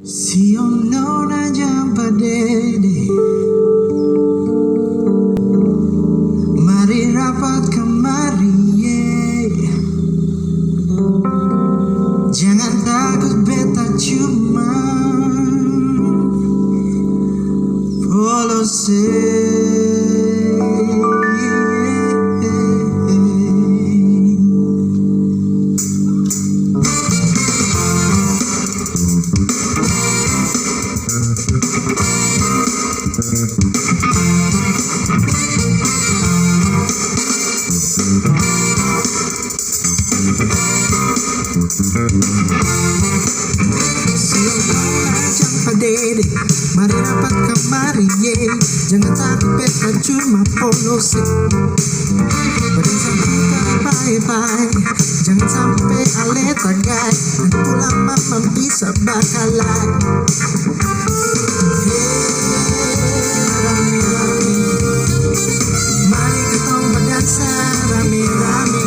Siang nona jam padede, mari rapat kemari, jangan takut beta cuma follow padede, mari rapat kemari, jangan takut beta cuma polose. Berdasar kita bye-bye, jangan sampai ale tagai, nanti pulang mama bisa bakalai. Rame-rame, mari ketong berdansa rame-rame.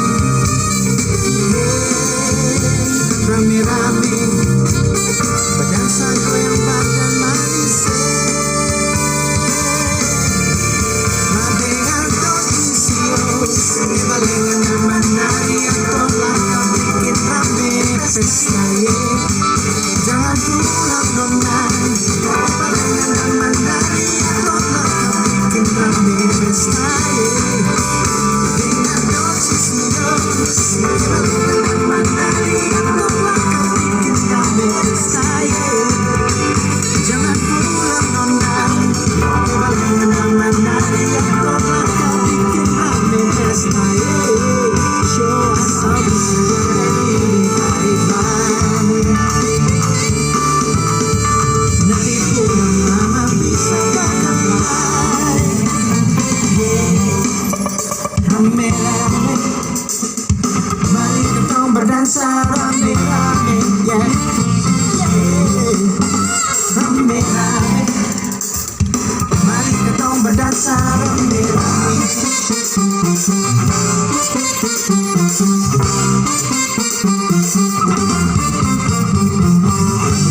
Rame-rame, berdansa goyang badan manis. Ladengan dos isios, kebalengan dan menari atau langkah bikin rame pesta ye. Jangan pulang nona, kebalengan dan menari atau langkah bikin rame pesta ye. Dengan dos isios, kebalengan dan menari atau langkah bikin rame pesta ye. Jangan pulang nona, kebalengan dan menari atau langkah bikin rame pesta ye. Show us how to say bye-bye. Nanti pulang mama bisa bakalai. Rame-rame, mari ketong berdansa rame-rame, yeah.